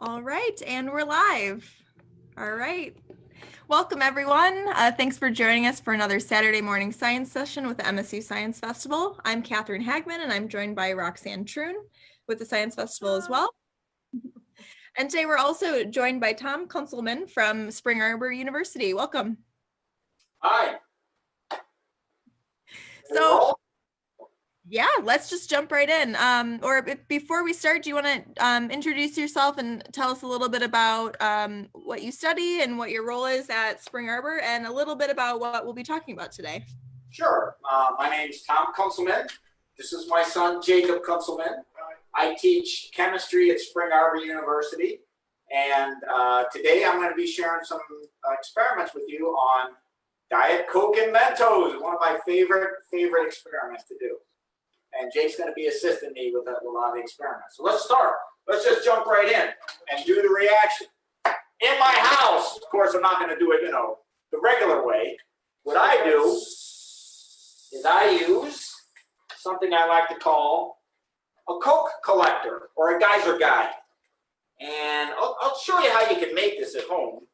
All right, and we're live. All right. Welcome, everyone. Thanks for joining us for another Saturday morning science session with the MSU Science Festival. I'm Katherine Hagman, and I'm joined by Roxanne Troon with the Science Festival as well. And today we're also joined by Tom Kunzelman from Spring Arbor University. Welcome. Hi. So, yeah, let's just jump right in. Before we start, do you want to introduce yourself and tell us a little bit about what you study and what your role is at Spring Arbor, and a little bit about what we'll be talking about today? Sure. My name's Tom Kunzelman. This is my son, Jacob Kunzelman. I teach chemistry at Spring Arbor University. And today I'm going to be sharing some experiments with you on Diet Coke and Mentos, one of my favorite experiments to do. And Jake's going to be assisting me with a lot of the experiments. So let's start. Let's just jump right in and do the reaction. In my house, of course, I'm not going to do it, the regular way. What I do is I use something I like to call a Coke collector or a geyser guide. And I'll show you how you can make this at home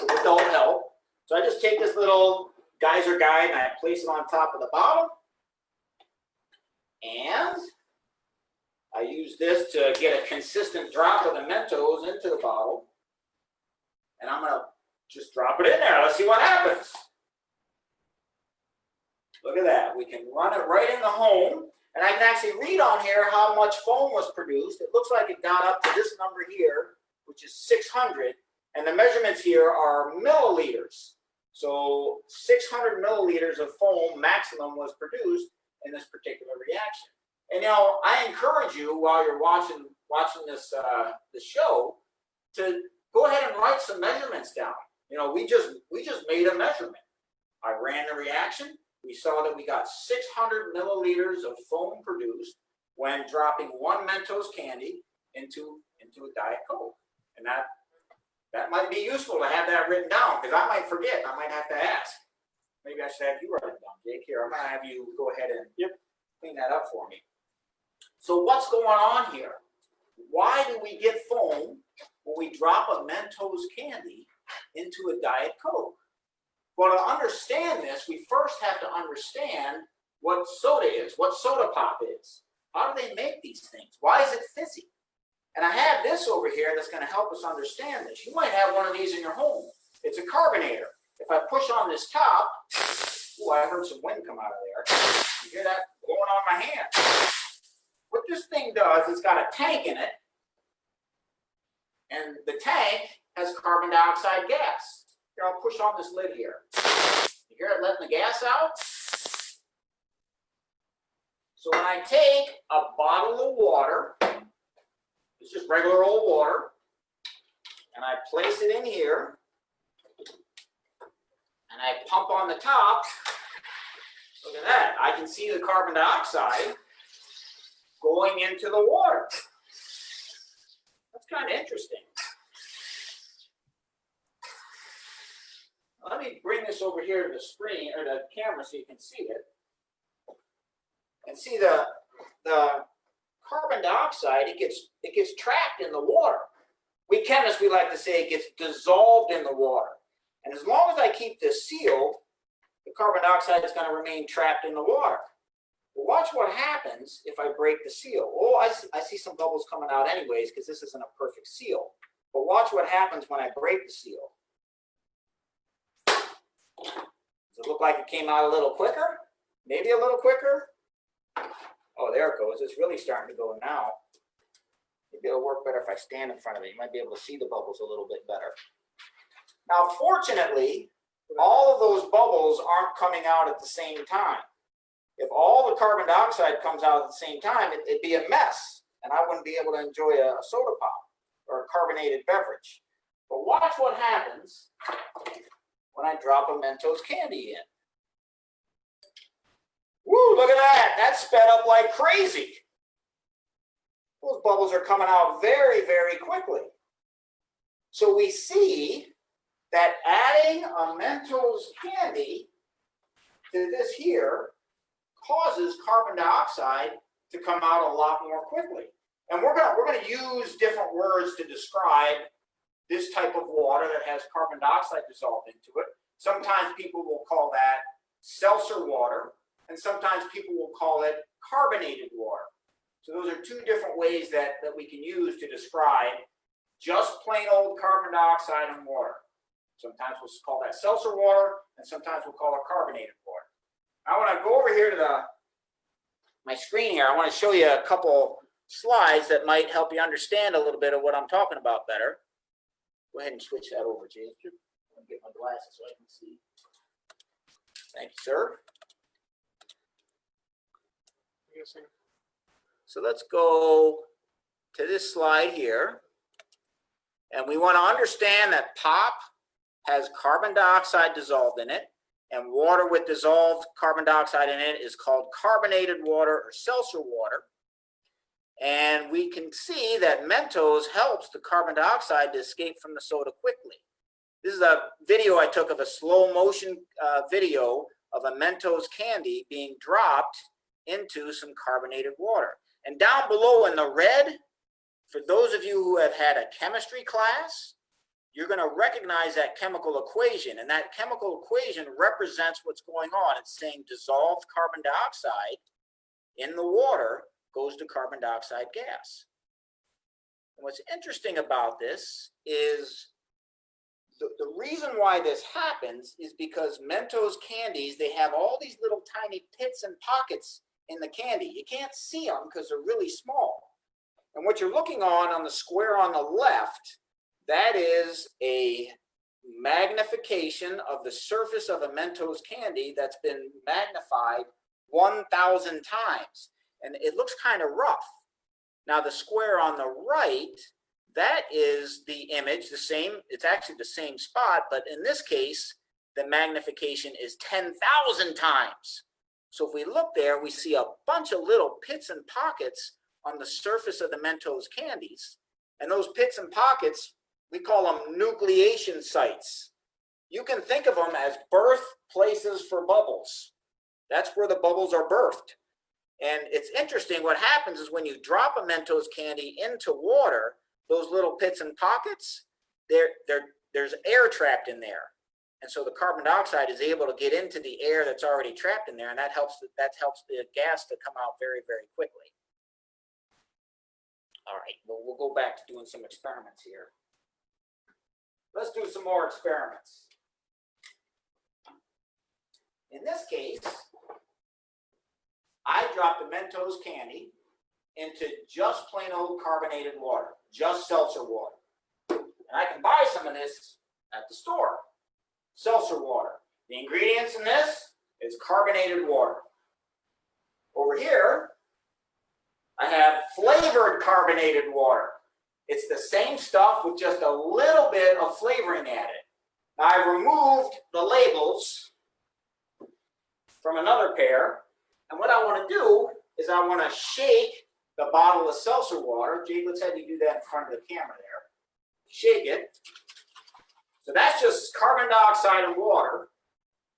with adult help. So I just take this little geyser guide and I place it on top of the bottle. And I use this to get a consistent drop of the Mentos into the bottle. And I'm going to just drop it in there. Let's see what happens. Look at that. We can run it right in the home. And I can actually read on here how much foam was produced. It looks like it got up to this number here, which is 600. And the measurements here are milliliters. So 600 milliliters of foam maximum was produced in this particular reaction. And I encourage you while you're watching this the show to go ahead and write some measurements down. We just made a measurement. I ran the reaction. We saw that we got 600 milliliters of foam produced when dropping one Mentos candy into a Diet Coke. And that might be useful to have that written down, because I might forget. I might have to ask. Maybe I should have you write it down, Jake. Here, I'm going to have you go ahead and clean that up for me. So what's going on here? Why do we get foam when we drop a Mentos candy into a Diet Coke? Well, to understand this, we first have to understand what soda is, what soda pop is. How do they make these things? Why is it fizzy? And I have this over here that's going to help us understand this. You might have one of these in your home. It's a carbonator. If I push on this top, ooh, I heard some wind come out of there. You hear that blowing on my hand? What this thing does, it's got a tank in it, and the tank has carbon dioxide gas. Here, I'll push on this lid here. You hear it letting the gas out? So when I take a bottle of water, it's just regular old water, and I place it in here, and I pump on the top. Look at that. I can see the carbon dioxide going into the water. That's kind of interesting. Let me bring this over here to the screen or the camera so you can see it. And see the carbon dioxide, it gets trapped in the water. We chemists, we like to say it gets dissolved in the water. And as long as I keep this sealed, the carbon dioxide is going to remain trapped in the water. But watch what happens if I break the seal. Oh, I see some bubbles coming out anyways, because this isn't a perfect seal. But watch what happens when I break the seal. Does it look like it came out a little quicker? Maybe a little quicker? Oh, there it goes. It's really starting to go now. Maybe it'll work better if I stand in front of it. You might be able to see the bubbles a little bit better. Now, fortunately, all of those bubbles aren't coming out at the same time. If all the carbon dioxide comes out at the same time, it'd be a mess, and I wouldn't be able to enjoy a soda pop or a carbonated beverage. But watch what happens when I drop a Mentos candy in. Woo, look at that. That sped up like crazy. Those bubbles are coming out very, very quickly. So we see that adding a Mentos candy to this here causes carbon dioxide to come out a lot more quickly. And we're gonna use different words to describe this type of water that has carbon dioxide dissolved into it. Sometimes people will call that seltzer water, and sometimes people will call it carbonated water. So those are two different ways that we can use to describe just plain old carbon dioxide and water. Sometimes we'll call that seltzer water, and sometimes we'll call it carbonated water. I want to go over here to my screen here. I want to show you a couple slides that might help you understand a little bit of what I'm talking about better. Go ahead and switch that over, James. Let me get my glasses so I can see. Thank you, sir. Yes, sir. So let's go to this slide here. And we want to understand that pop has carbon dioxide dissolved in it, and water with dissolved carbon dioxide in it is called carbonated water or seltzer water. And we can see that Mentos helps the carbon dioxide to escape from the soda quickly. This is a video I took of a slow motion video of a Mentos candy being dropped into some carbonated water. And down below in the red, for those of you who have had a chemistry class, you're going to recognize that chemical equation. And that chemical equation represents what's going on. It's saying dissolved carbon dioxide in the water goes to carbon dioxide gas. And what's interesting about this is the reason why this happens is because Mentos candies, they have all these little tiny pits and pockets in the candy. You can't see them because they're really small. And what you're looking on the square on the left, that is a magnification of the surface of a Mentos candy that's been magnified 1,000 times. And it looks kind of rough. Now the square on the right, that is the image, the same, it's actually the same spot, but in this case, the magnification is 10,000 times. So if we look there, we see a bunch of little pits and pockets on the surface of the Mentos candies. And those pits and pockets, we call them nucleation sites. You can think of them as birth places for bubbles. That's where the bubbles are birthed. And it's interesting, what happens is when you drop a Mentos candy into water, those little pits and pockets, there's air trapped in there. And so the carbon dioxide is able to get into the air that's already trapped in there, and that helps the gas to come out very, very quickly. All right, well, we'll go back to doing some experiments here. Let's do some more experiments. In this case, I dropped the Mentos candy into just plain old carbonated water, just seltzer water. And I can buy some of this at the store. Seltzer water. The ingredients in this is carbonated water. Over here, I have flavored carbonated water. It's the same stuff with just a little bit of flavoring added. Now I've removed the labels from another pair, and what I want to do is I want to shake the bottle of seltzer water. Jake, let's have you do that in front of the camera there. Shake it. So that's just carbon dioxide and water.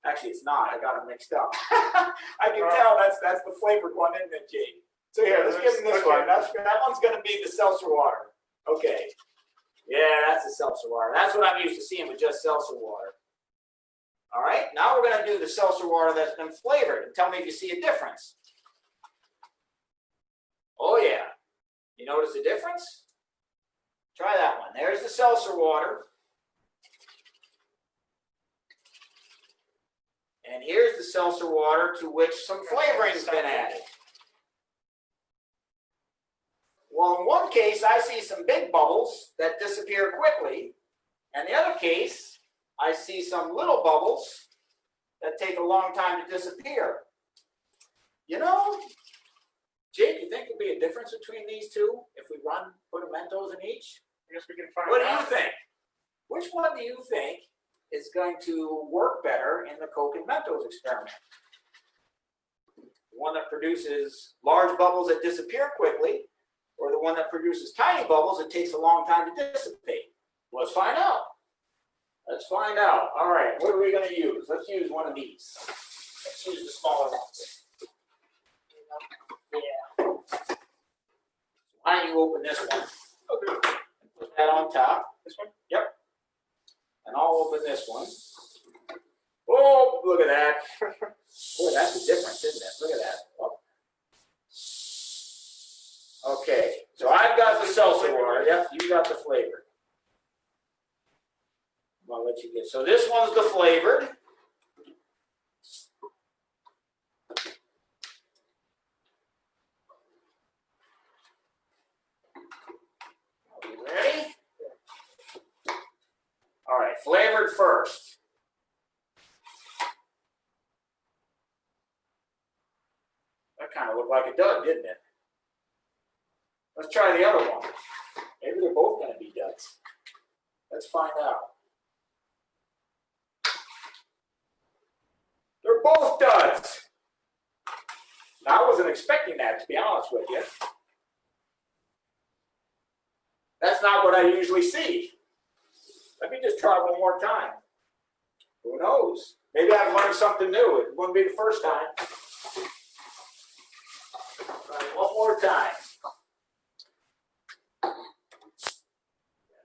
Actually, it's not. I got them mixed up. I can tell that's the flavored one, isn't it, Jake? So here, let's give him this one. That one's going to be the seltzer water. Okay. Yeah, that's the seltzer water. That's what I'm used to seeing with just seltzer water. All right. Now we're going to do the seltzer water that's been flavored. And tell me if you see a difference. Oh, yeah. You notice the difference? Try that one. There's the seltzer water. And here's the seltzer water to which some flavoring's been added. Well, in one case, I see some big bubbles that disappear quickly. And the other case, I see some little bubbles that take a long time to disappear. You know, Jake, you think there'll be a difference between these two if we put a Mentos in each? I guess we can find out. What do you think? Which one do you think is going to work better in the Coke and Mentos experiment? The one that produces large bubbles that disappear quickly, or the one that produces tiny bubbles that takes a long time to dissipate? Let's find out. Let's find out. All right, what are we going to use? Let's use one of these. Let's use the smaller ones. Yeah. Why don't you open this one? Okay. Put that on top. This one? Yep. And I'll open this one. Oh, look at that. Boy, that's the difference, isn't it? Look at that. Oh. Okay, so I've got the seltzer water. Yep, you got the flavored. I'll let you get. So this one's the flavored. Are we ready? All right, flavored first. That kind of looked like it does, didn't it? Let's try the other one. Maybe they're both going to be duds. Let's find out. They're both duds. Now, I wasn't expecting that, to be honest with you. That's not what I usually see. Let me just try one more time. Who knows? Maybe I've learned something new. It wouldn't be the first time. Try one more time. Yeah,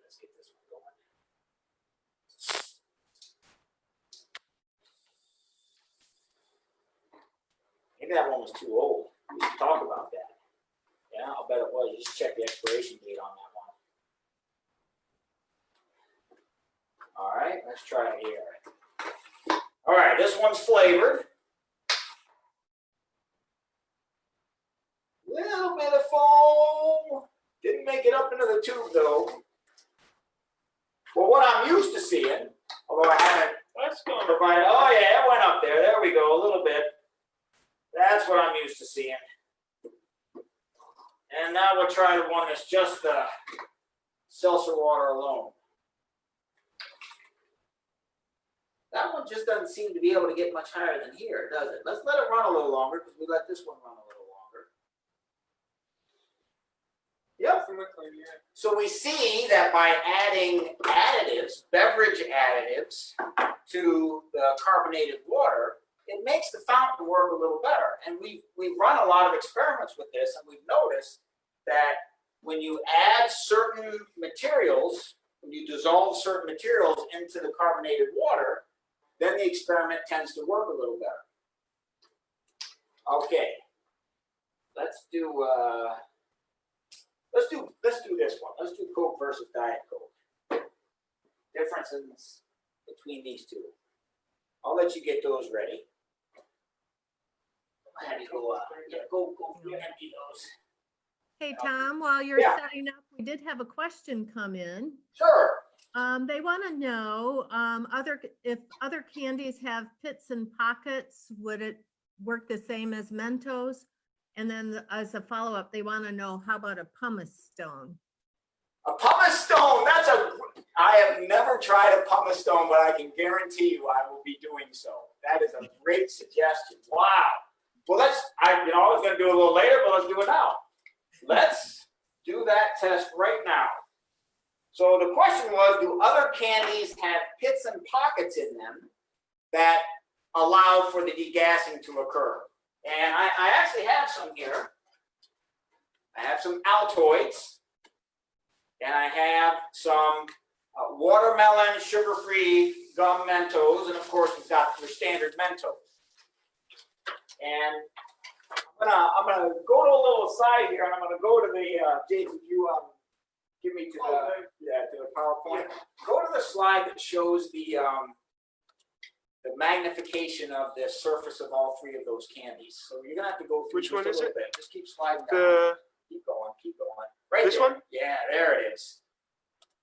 let's get this one going. Maybe that one was too old. We should talk about that. Yeah, I'll bet it was. You just check the expiration date on that one. All right, let's try it here. All right, this one's flavored. Little bit of foam. Didn't make it up into the tube though. Well, what I'm used to seeing, although I haven't, let's go and provide. Oh yeah, it went up there. There we go, a little bit. That's what I'm used to seeing. And now we'll try the one that's just the seltzer water alone. That one just doesn't seem to be able to get much higher than here, does it? Let's let it run a little longer because we let this one run a little longer. Yep. So we see that by adding additives, beverage additives, to the carbonated water, it makes the fountain work a little better. And we've run a lot of experiments with this, and we've noticed that when you add certain materials, when you dissolve certain materials into the carbonated water, then the experiment tends to work a little better. Okay, let's do this one. Let's do Coke versus Diet Coke. Differences between these two. I'll let you get those ready. I'll have you go go empty those. Hey, Tom, while you're setting up, we did have a question come in. Sure. They want to know if other candies have pits and pockets, would it work the same as Mentos? And then as a follow-up, they want to know, how about a pumice stone? A pumice stone, I have never tried a pumice stone, but I can guarantee you I will be doing so. That is a great suggestion. Wow. Well, I was going to do it a little later, but let's do it now. Let's do that test right now. So the question was, do other candies have pits and pockets in them that allow for the degassing to occur? And I actually have some here. I have some Altoids, and I have some watermelon sugar-free gum Mentos, and of course we've got your standard Mentos. And I'm gonna go to a little side here, and I'm gonna go to the Jason, you give me to the PowerPoint. Go to the slide that shows the magnification of the surface of all three of those candies. So you're gonna have to go through. Which one is it? Bit. Just keep sliding down. Keep going. Right this there. one? Yeah, there it is.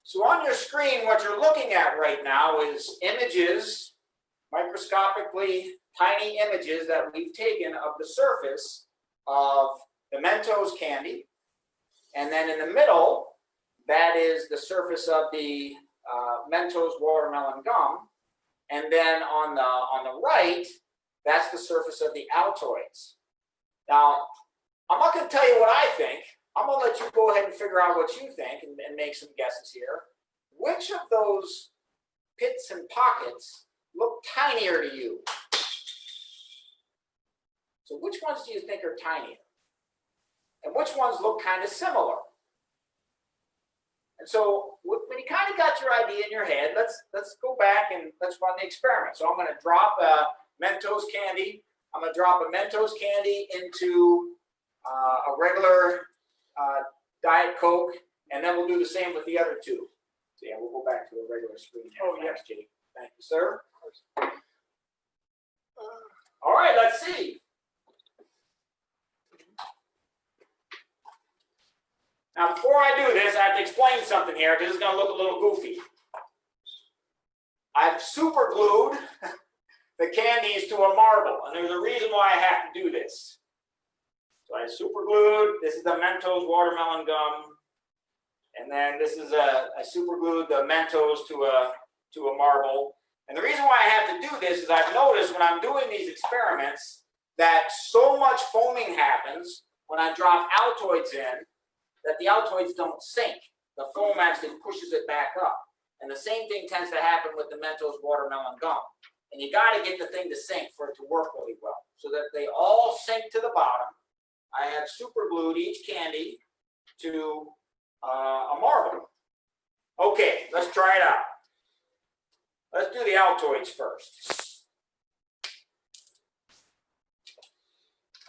So on your screen, what you're looking at right now is images, microscopically tiny images that we've taken of the surface of the Mentos candy. And then in the middle, that is the surface of the Mentos watermelon gum. And then on the right, that's the surface of the Altoids. Now, I'm not going to tell you what I think. I'm going to let you go ahead and figure out what you think and make some guesses here. Which of those pits and pockets look tinier to you? So which ones do you think are tinier? And which ones look kind of similar? And so when you kind of got your idea in your head, let's go back and let's run the experiment. So I'm going to drop a Mentos candy. I'm going to drop a Mentos candy into a regular Diet Coke, and then we'll do the same with the other two. So yeah, we'll go back to a regular screen here. Oh, yes, Jake. Thank you, sir. All right, let's see. Now, before I do this, I have to explain something here because it's going to look a little goofy. I've super glued the candies to a marble, and there's a reason why I have to do this. So I super glued, this is the Mentos watermelon gum, and then this is I super glued the Mentos to a marble. And the reason why I have to do this is I've noticed when I'm doing these experiments that so much foaming happens when I drop Altoids in that the Altoids don't sink. The foam actually pushes it back up. And the same thing tends to happen with the Mentos watermelon gum. And you got to get the thing to sink for it to work really well, so that they all sink to the bottom. I have super glued each candy to a marble. Okay, let's try it out. Let's do the Altoids first.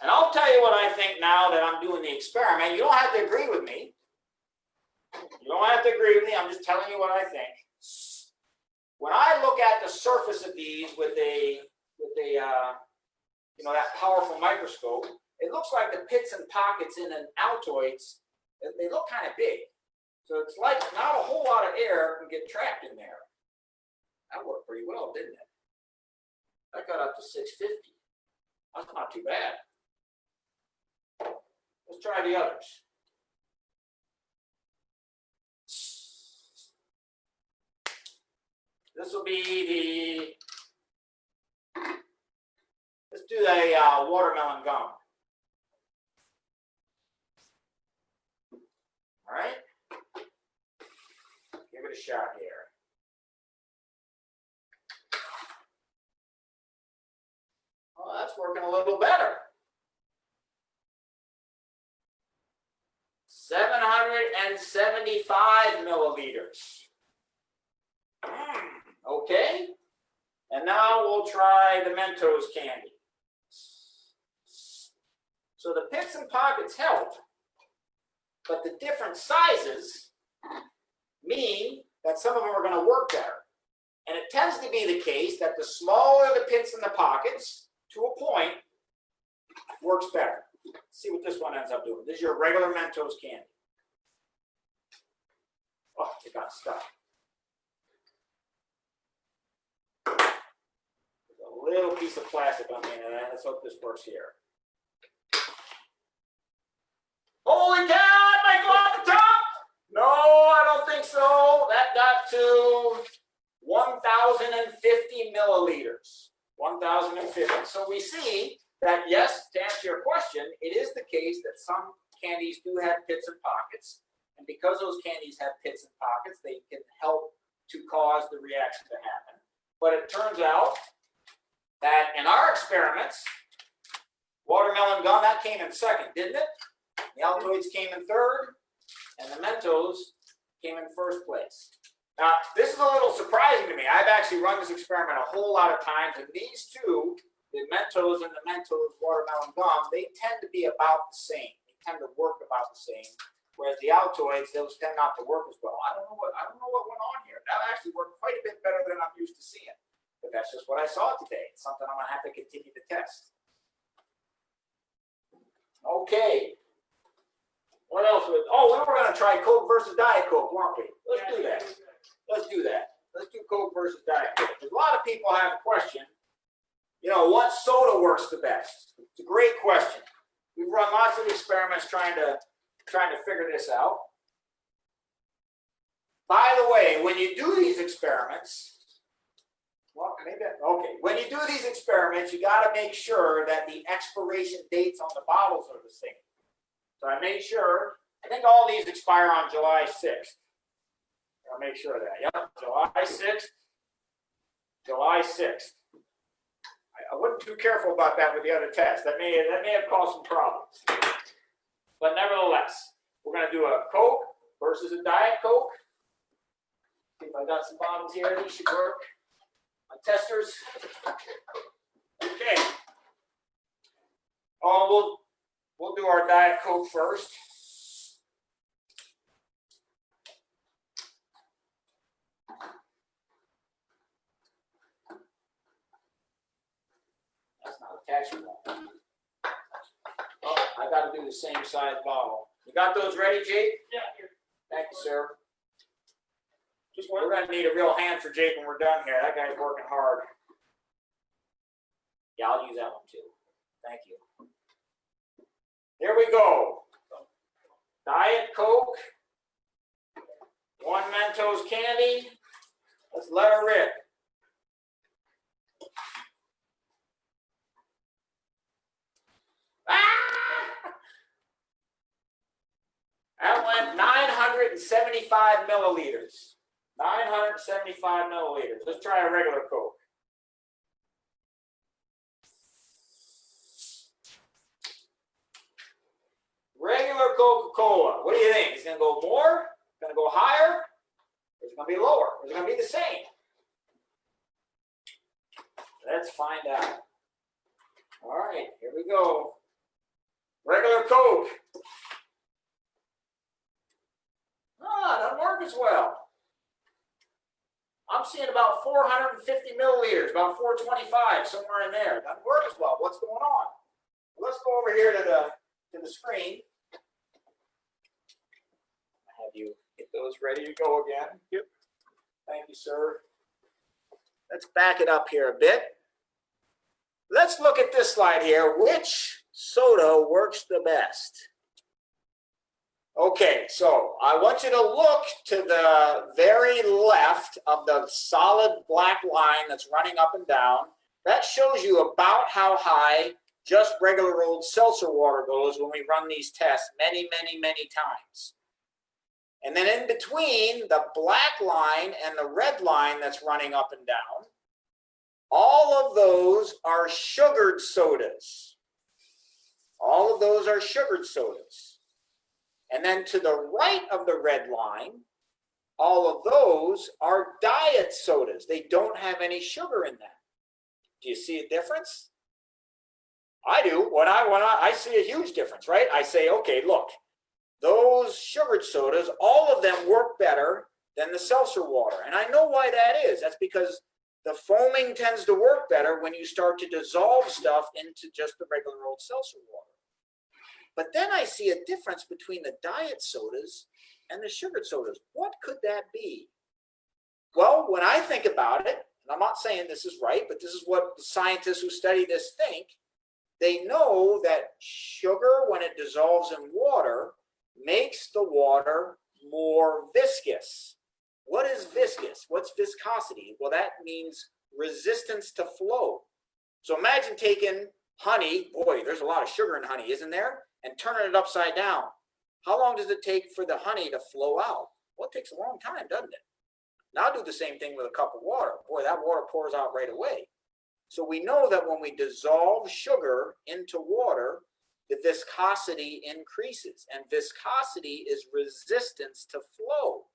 And I'll tell you what I think now that I'm doing the experiment. You don't have to agree with me. You don't have to agree with me. I'm just telling you what I think. When I look at the surface of these with a that powerful microscope, it looks like the pits and pockets in an Altoids, they look kind of big. So it's like not a whole lot of air can get trapped in there. That worked pretty well, didn't it? That got up to 650. That's not too bad. Let's try the others. This will be let's do the watermelon gum. All right. Give it a shot here. Oh, that's working a little better. 775 milliliters. Okay. And now we'll try the Mentos candy. So the pits and pockets help, but the different sizes mean that some of them are going to work better. And it tends to be the case that the smaller the pits and the pockets, to a point, works better. Let's see what this one ends up doing. This is your regular Mentos candy. Oh, it got stuck. There's a little piece of plastic on the end of that. Let's hope this works here. Holy cow, it might go off the top. No, I don't think so. That got to 1,050 milliliters. 1,050. So we see that, yes, to answer your question, it is the case that some candies do have pits and pockets. And because those candies have pits and pockets, they can help to cause the reaction to happen. But it turns out that in our experiments, watermelon gum, that came in second, didn't it? The Altoids came in third, and the Mentos came in first place. Now, this is a little surprising to me. I've actually run this experiment a whole lot of times, and these two, the Mentos and the Mentos watermelon gum, they tend to be about the same. They tend to work about the same, whereas the Altoids, those tend not to work as well. I don't know what went on here. That actually worked quite a bit better than I'm used to seeing. But that's just what I saw today. It's something I'm going to have to continue to test. Okay. What else? We were going to try Coke versus Diet Coke, weren't we? Let's do that. Let's do that. Let's do Coke versus Diet Coke. Because a lot of people have a question, what soda works the best? It's a great question. We've run lots of experiments trying to figure this out. By the way, when you do these experiments, when you do these experiments, you got to make sure that the expiration dates on the bottles are the same. So I made sure, I think all these expire on July 6th. I'll make sure of that. Yep, July 6th. July 6th. I wasn't too careful about that with the other test. That may have caused some problems. But nevertheless, we're going to do a Coke versus a Diet Coke. I got some bottles here. These should work. My testers. Okay. Oh, we'll do our Diet Coke first. That's not attachable. Oh, I got to do the same size bottle. You got those ready, Jake? Yeah, here. Thank you, sir. Just We're one. going to need a real hand for Jake when we're done here. That guy's working hard. Yeah, I'll use that one too. Thank you. Here we go. Diet Coke. 1 Mentos candy. Let's let her rip. Ah! That went 975 milliliters. 975 milliliters. Let's try a regular Coke. Regular Coca-Cola. What do you think? Is it going to go more? Going to go higher? Or is it going to be lower? Or is it going to be the same? Let's find out. All right, here we go. Regular Coke. Ah, doesn't work as well. I'm seeing about 450 milliliters, about 425, somewhere in there. Doesn't work as well. What's going on? Let's go over here to the screen. Have you get those ready to go again? Yep. Thank you, sir. Let's back it up here a bit. Let's look at this slide here. Which soda works the best? Okay, so I want you to look to the very left of the solid black line that's running up and down. That shows you about how high just regular old seltzer water goes when we run these tests many, many, many times. And then in between the black line and the red line that's running up and down, all of those are sugared sodas. All of those are sugared sodas. And then to the right of the red line, all of those are diet sodas. They don't have any sugar in them. Do you see a difference? I do. When I see a huge difference, right? I say, okay, look, those sugared sodas, all of them work better than the seltzer water. And I know why that is. That's because the foaming tends to work better when you start to dissolve stuff into just the regular old seltzer water. But then I see a difference between the diet sodas and the sugared sodas. What could that be? Well, when I think about it, and I'm not saying this is right, but this is what the scientists who study this think, they know that sugar, when it dissolves in water, makes the water more viscous. What is viscous? What's viscosity? Well, that means resistance to flow. So imagine taking honey, boy, there's a lot of sugar in honey, isn't there? And turning it upside down. How long does it take for the honey to flow out? Well, it takes a long time, doesn't it? Now do the same thing with a cup of water. Boy, that water pours out right away. So we know that when we dissolve sugar into water, the viscosity increases. And viscosity is resistance to flow.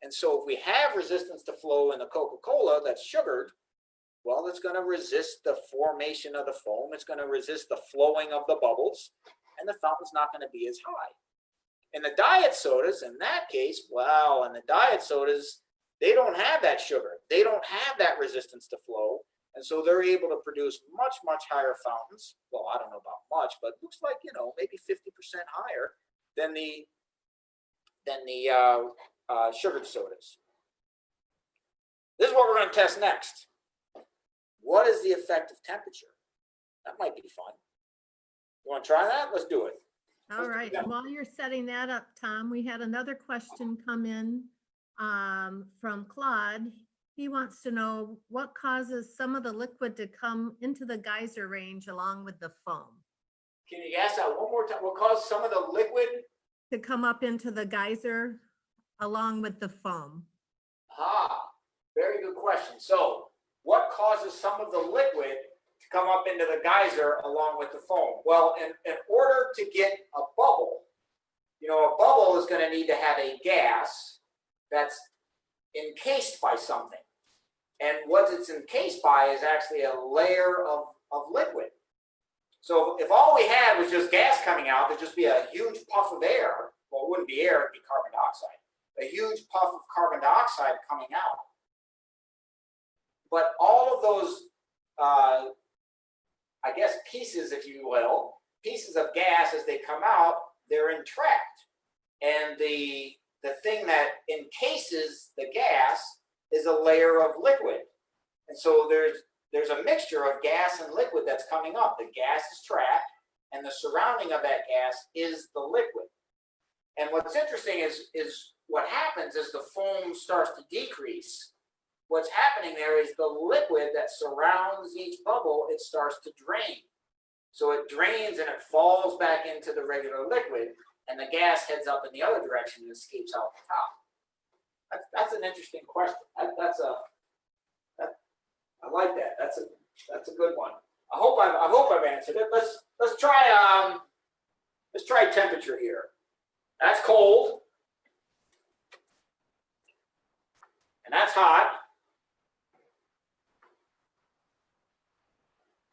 And so if we have resistance to flow in the Coca-Cola that's sugared, well, it's going to resist the formation of the foam. It's going to resist the flowing of the bubbles, and the fountain's not going to be as high. In the diet sodas, in that case, well, in the diet sodas, they don't have that sugar. They don't have that resistance to flow, and so they're able to produce much, much higher fountains. Well, I don't know about much, but it looks like, maybe 50% higher than the sugared sodas. This is what we're going to test next. What is the effective temperature? That might be fun. You want to try that? Let's do it. All right. While you're setting that up, Tom, we had another question come in from Claude. He wants to know what causes some of the liquid to come into the geyser range along with the foam. Can you ask that one more time? What caused some of the liquid To come up into the geyser along with the foam. Very good question. So what causes some of the liquid to come up into the geyser along with the foam? Well, in order to get a bubble, a bubble is going to need to have a gas that's encased by something. And what it's encased by is actually a layer of liquid. So if all we had was just gas coming out, there'd just be a huge puff of air. Well, it wouldn't be air, it'd be carbon dioxide. A huge puff of carbon dioxide coming out. But all of those, I guess, pieces, if you will, pieces of gas as they come out, they're entrapped. And the thing that encases the gas is a layer of liquid. And so there's a mixture of gas and liquid that's coming up. The gas is trapped, and the surrounding of that gas is the liquid. And what's interesting is what happens as the foam starts to decrease. What's happening there is the liquid that surrounds each bubble, it starts to drain. So it drains and it falls back into the regular liquid, and the gas heads up in the other direction and escapes out the top. That's an interesting question. I like that. That's a good one. I hope I've answered it. Let's try temperature here. That's cold, and that's hot.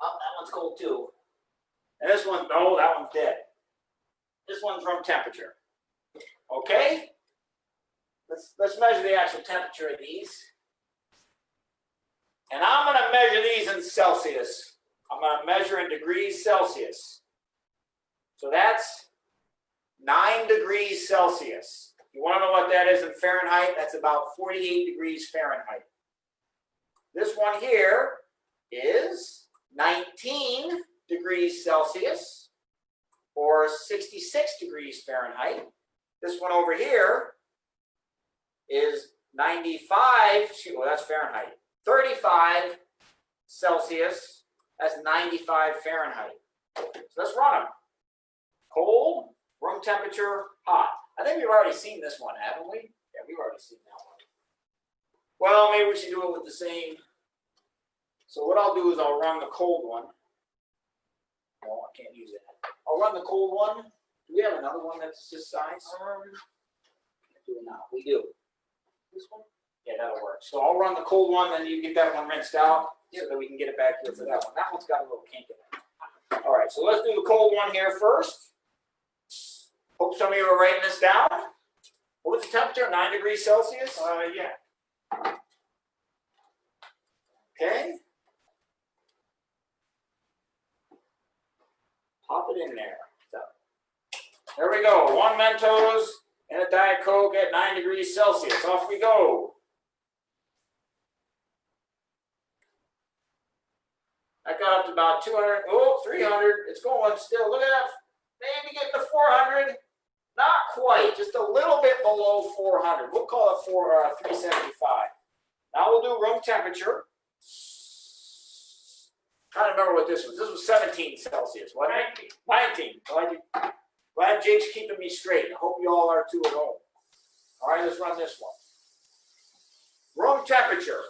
Oh, that one's cold too. And this one, no, that one's dead. This one's room temperature. Okay? Let's measure the actual temperature of these. And I'm going to measure these in Celsius. I'm going to measure in degrees Celsius. So that's 9 degrees Celsius. You want to know what that is in Fahrenheit? That's about 48 degrees Fahrenheit. This one here is 19 degrees Celsius, or 66 degrees Fahrenheit. This one over here is 95, well, that's Fahrenheit. 35 Celsius, that's 95 Fahrenheit. So let's run them. Cold, room temperature, hot. I think we've already seen this one, haven't we? Yeah, we've already seen that one. Well, maybe we should do it with the same. So what I'll do is I'll run the cold one. No, I can't use that. I'll run the cold one. Do we have another one that's this size? Do we not? We do. This one? Yeah, that'll work. So I'll run the cold one, then you get that one rinsed out so that we can get it back here for that one. That one's got a little kink in it. All right, so let's do the cold one here first. Hope some of you are writing this down. What was the temperature? 9 degrees Celsius? Yeah. Okay. Pop it in there. So, there we go. 1 Mentos and a Diet Coke at 9 degrees Celsius. Off we go. That got up to about 200. Oh, 300. It's going still. Look at that. Maybe getting to 400. Not quite. Just a little bit below 400. We'll call it 375. Now we'll do room temperature. Trying to remember what this was. This was 17 Celsius, wasn't it? 19. Glad Jake's keeping me straight. I hope you all are too at home. All right, let's run this one. Room temperature.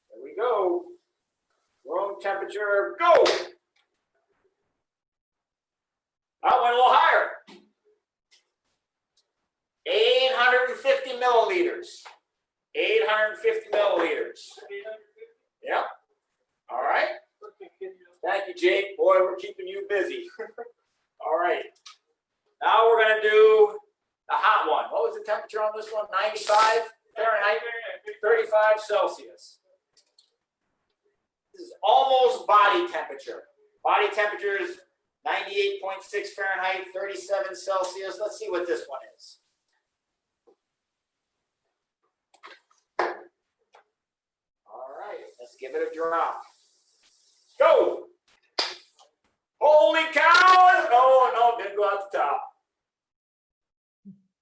There we go. Room temperature, go. That went a little higher. 850 milliliters. 850 milliliters. Yep. All right. Thank you, Jake. Boy, we're keeping you busy. All right. Now we're going to do the hot one. What was the temperature on this one? 95 Fahrenheit, 35 Celsius. This is almost body temperature. Body temperature is 98.6 Fahrenheit, 37 Celsius. Let's see what this one is. All right, let's give it a drop. Go! Holy cow! Oh, no, didn't go out the top.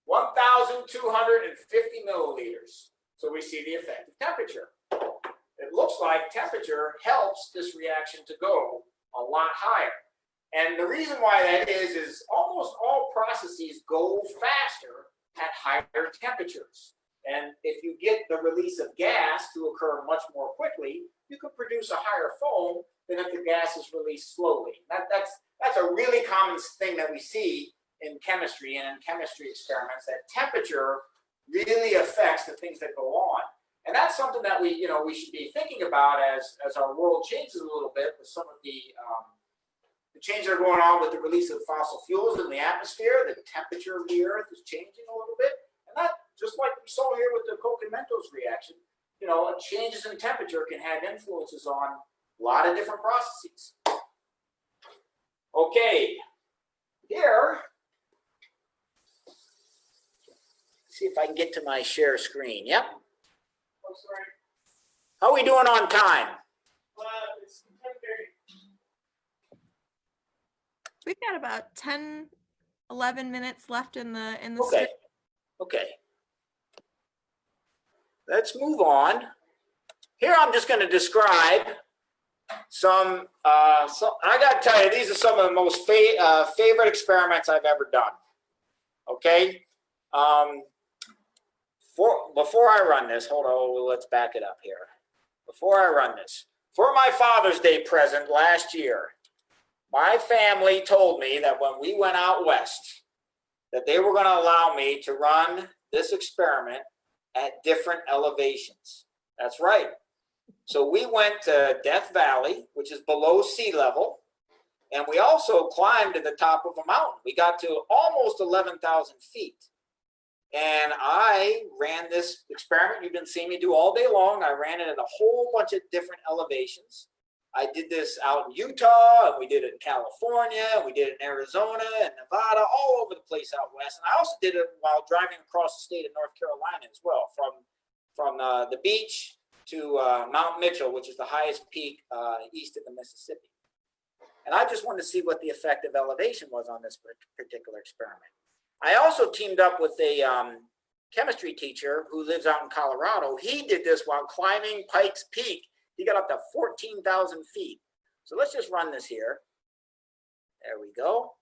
1,250 milliliters. So we see the effective temperature. It looks like temperature helps this reaction to go a lot higher. And the reason why that is almost all processes go faster at higher temperatures. And if you get the release of gas to occur much more quickly, you can produce a higher foam than if the gas is released slowly. That's a really common thing that we see in chemistry and in chemistry experiments that temperature really affects the things that go on. And that's something that we should be thinking about as our world changes a little bit with some of the changes that are going on with the release of fossil fuels in the atmosphere. The temperature of the Earth is changing a little bit. And that, just like we saw here with the Coke and Mentos reaction, changes in temperature can have influences on a lot of different processes. Okay, here, see if I can get to my share screen. Yep. Oh, sorry. How are we doing on time? It's 10:30. We've got about 10, 11 minutes left in the Okay. stream. Okay. Let's move on. Here I'm just going to describe some I got to tell you, these are some of the most favorite experiments I've ever done. Okay. Before I run this, hold on, let's back it up here. Before I run this, for my Father's Day present last year, my family told me that when we went out west, that they were going to allow me to run this experiment at different elevations. That's right. So we went to Death Valley, which is below sea level, and we also climbed to the top of a mountain. We got to almost 11,000 feet. And I ran this experiment you've been seeing me do all day long. I ran it at a whole bunch of different elevations. I did this out in Utah, and we did it in California, and we did it in Arizona and Nevada, all over the place out west. And I also did it while driving across the state of North Carolina as well, from the beach to Mount Mitchell, which is the highest peak east of the Mississippi. And I just wanted to see what the effect of elevation was on this particular experiment. I also teamed up with a chemistry teacher who lives out in Colorado. He did this while climbing Pikes Peak. He got up to 14,000 feet. So let's just run this here. There we go.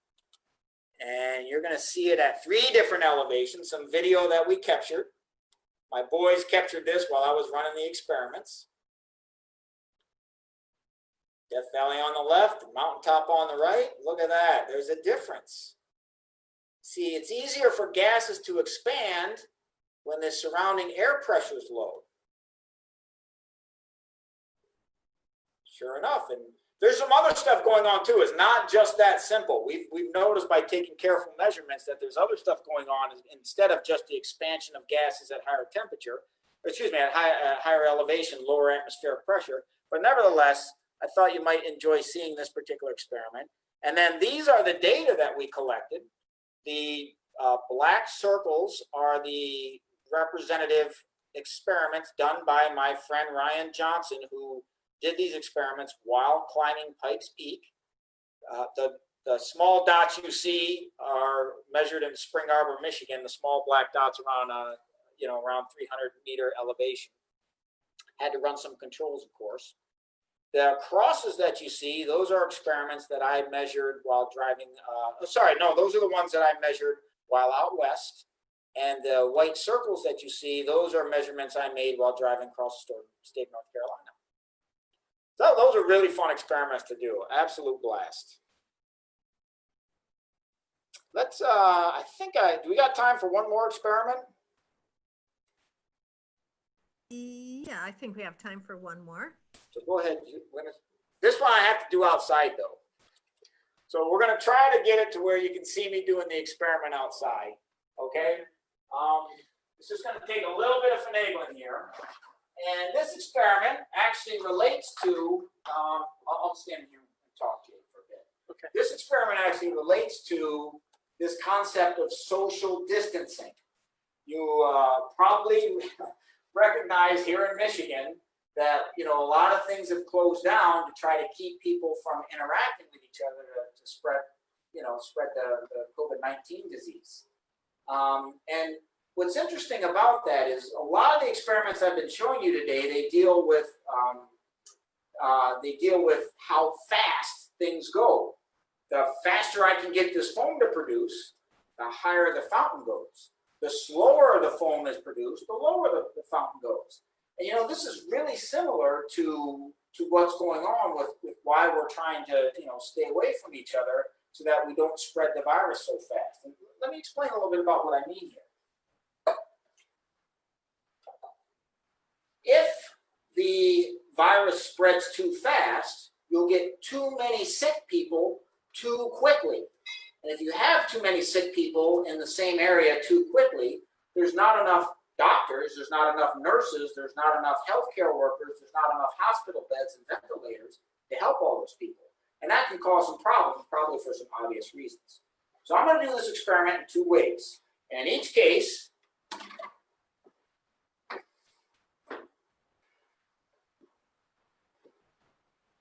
And you're going to see it at 3 different elevations, some video that we captured. My boys captured this while I was running the experiments. Death Valley on the left, mountaintop on the right. Look at that. There's a difference. See, it's easier for gases to expand when the surrounding air pressure is low. Sure enough, and there's some other stuff going on too. It's not just that simple. We've noticed by taking careful measurements that there's other stuff going on instead of just the expansion of gases at higher temperature, at higher elevation, lower atmospheric pressure. But nevertheless, I thought you might enjoy seeing this particular experiment. And then these are the data that we collected. The black circles are the representative experiments done by my friend Ryan Johnson, who did these experiments while climbing Pikes Peak. The small dots you see are measured in Spring Arbor, Michigan. The small black dots around around 300-meter elevation. Had to run some controls, of course. The crosses that you see, those are experiments that I measured while driving. Those are the ones that I measured while out west. And the white circles that you see, those are measurements I made while driving across the state of North Carolina. So those are really fun experiments to do. Absolute blast. Let's, do we got time for one more experiment? Yeah, I think we have time for one more. So go ahead. This one I have to do outside though. So we're going to try to get it to where you can see me doing the experiment outside. Okay. It's just going to take a little bit of finagling here. And this experiment actually relates to, I'll stand here and talk to you for a bit. Okay. This experiment actually relates to this concept of social distancing. You probably recognize here in Michigan that a lot of things have closed down to try to keep people from interacting with each other to spread the COVID-19 disease. And what's interesting about that is a lot of the experiments I've been showing you today, they deal with how fast things go. The faster I can get this foam to produce, the higher the fountain goes. The slower the foam is produced, the lower the fountain goes. And this is really similar to what's going on with why we're trying to stay away from each other, so that we don't spread the virus so fast. And let me explain a little bit about what I mean here. If the virus spreads too fast, you'll get too many sick people too quickly. And if you have too many sick people in the same area too quickly, there's not enough doctors, there's not enough nurses, there's not enough healthcare workers, there's not enough hospital beds and ventilators to help all those people. And that can cause some problems, probably for some obvious reasons. So I'm going to do this experiment in 2 ways. And in each case,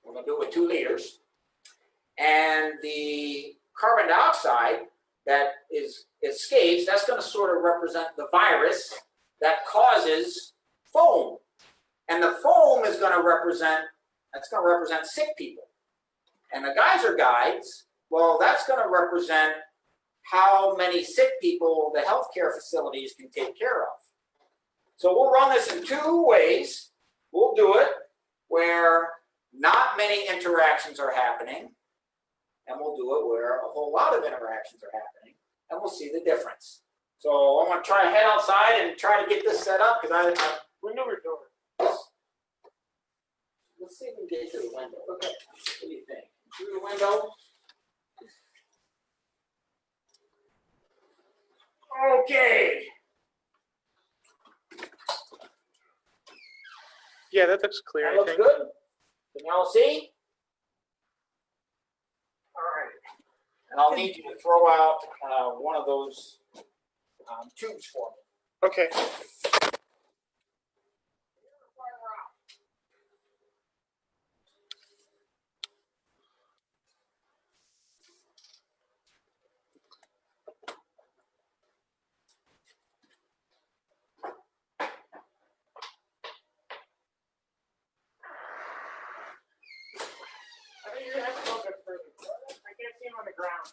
we're going to do it with 2 liters. And the carbon dioxide that escapes, that's going to sort of represent the virus that causes foam. And the foam is going to represent sick people. And the geyser guides, well, that's going to represent how many sick people the healthcare facilities can take care of. So we'll run this in 2 ways. We'll do it where not many interactions are happening, and we'll do it where a whole lot of interactions are happening, and we'll see the difference. So I'm going to try to head outside and try to get this set up because Window or door? let's see if we can get to the window. Okay, what do you think? Through the window? Okay. Yeah, that looks clear, That I looks think. good. Can y'all see? All right. And I'll need you to throw out one of those tubes for me. Okay. I think you're gonna have to go a bit further. I can't see him on the ground.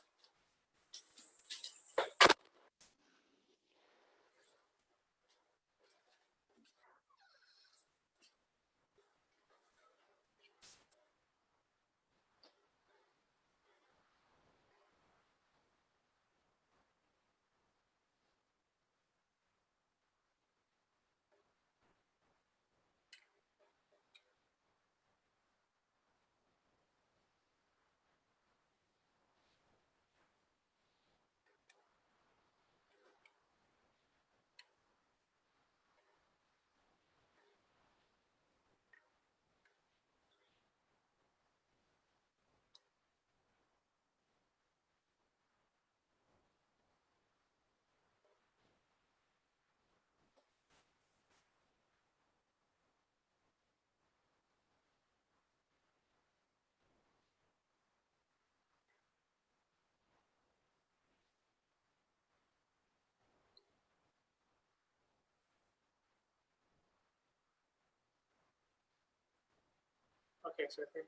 Okay, so I think.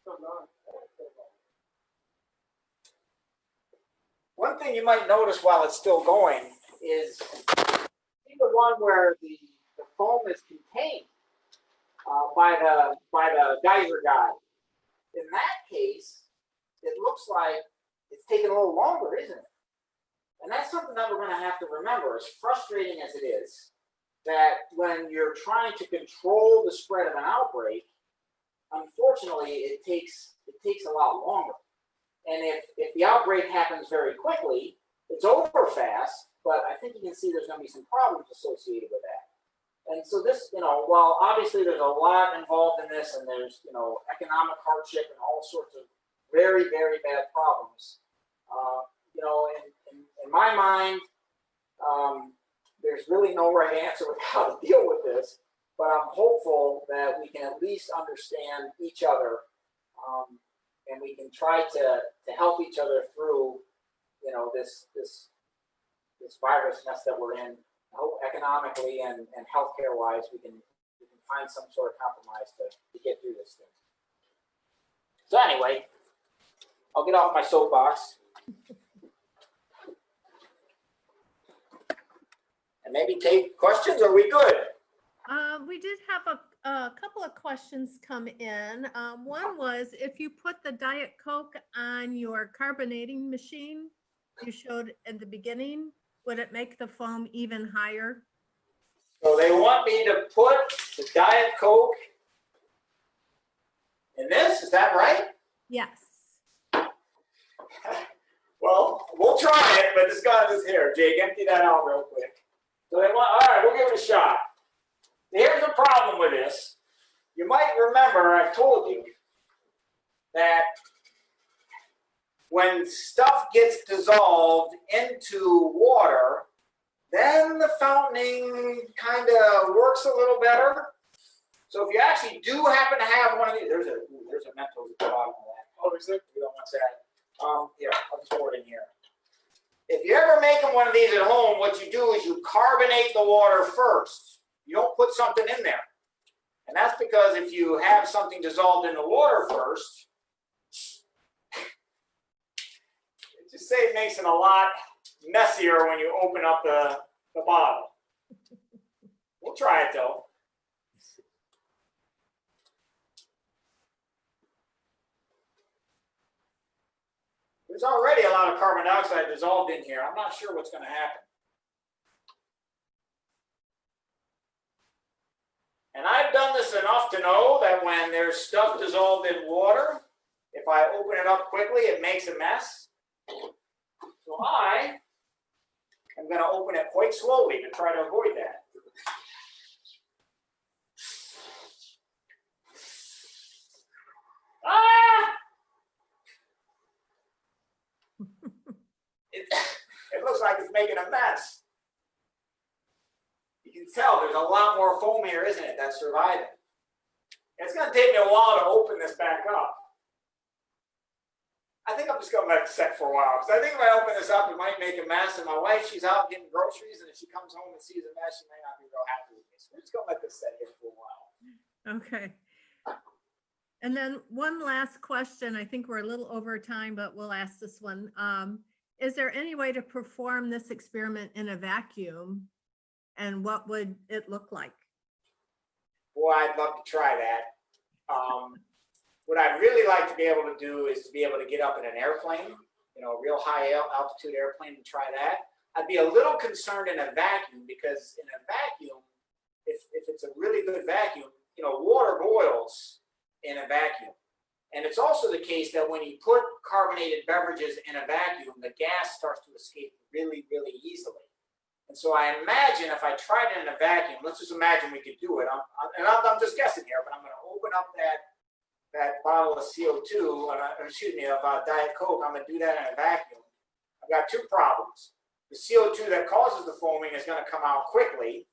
So long. One thing you might notice while it's still going is see the one where the foam is contained by the geyser guide. In that case, it looks like it's taking a little longer, isn't it? And that's something that we're going to have to remember, as frustrating as it is, that when you're trying to control the spread of an outbreak, unfortunately, it takes a lot longer. And if the outbreak happens very quickly, it's over fast, but I think you can see there's going to be some problems associated with that. And so this, while obviously there's a lot involved in this, and there's, economic hardship and all sorts of very, very bad problems, in my mind, there's really no right answer with how to deal with this, but I'm hopeful that we can at least understand each other, and we can try to help each other through, this virus mess that we're in. I hope economically and healthcare wise, we can find some sort of compromise to get through this thing. So anyway, I'll get off my soapbox. And maybe take questions. Are we good? We did have a couple of questions come in. One was, if you put the Diet Coke on your carbonating machine you showed at the beginning, would it make the foam even higher? So they want me to put the Diet Coke in this, is that right? Yes. Well, we'll try it, but this guy is here. Jake, empty that out real quick. So they want, all right, we'll give it a shot. Here's the problem with this. You might remember I've told you that when stuff gets dissolved into water, then the fountaining kind of works a little better. So if you actually do happen to have one of these, there's a Mentos at the bottom of that. Oh, is there? You don't want that. Here, I'll just pour it in here. If you're ever making one of these at home, what you do is you carbonate the water first. You don't put something in there. And that's because if you have something dissolved in the water first, just say it makes it a lot messier when you open up the bottle. We'll try it though. There's already a lot of carbon dioxide dissolved in here. I'm not sure what's going to happen. And I've done this enough to know that when there's stuff dissolved in water, if I open it up quickly, it makes a mess. So I am going to open it quite slowly to try to avoid that. Ah! It looks like it's making a mess. You can tell there's a lot more foam here, isn't it, that's surviving. It's going to take me a while to open this back up. I think I'm just going to let it set for a while, because I think if I open this up, it might make a mess, and my wife, she's out getting groceries, and if she comes home and sees a mess, she may not be real happy with me. So we're just going to let this set here for a while. Okay. And then one last question. I think we're a little over time, but we'll ask this one. Is there any way to perform this experiment in a vacuum? And what would it look like? Boy, I'd love to try that. What I'd really like to be able to do is to be able to get up in an airplane, you know, a real high altitude airplane, and try that. I'd be a little concerned in a vacuum, because in a vacuum, if it's a really good vacuum, you know, water boils in a vacuum. And it's also the case that when you put carbonated beverages in a vacuum, the gas starts to escape really, really easily. And so I imagine if I tried it in a vacuum, let's just imagine we could do it. I'm just guessing here, but I'm going to open up that bottle of CO2, of Diet Coke. I'm going to do that in a vacuum. I've got two problems. The CO2 that causes the foaming is going to come out quickly,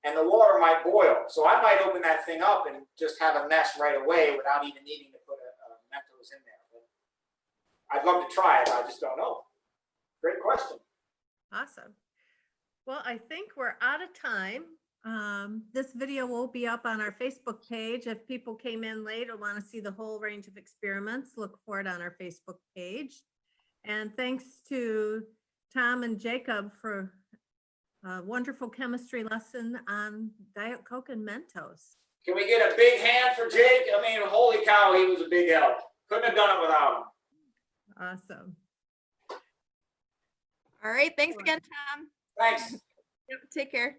and the water might boil. So I might open that thing up and just have a mess right away without even needing to put a Mentos in there. But I'd love to try it. I just don't know. Great question. Awesome. Well, I think we're out of time. This video will be up on our Facebook page. If people came in late or want to see the whole range of experiments, look for it on our Facebook page. And thanks to Tom and Jacob for a wonderful chemistry lesson on Diet Coke and Mentos. Can we get a big hand for Jake? I mean, holy cow, he was a big help. Couldn't have done it without him. Awesome. All right. Thanks again, Tom. Thanks. Yep, take care.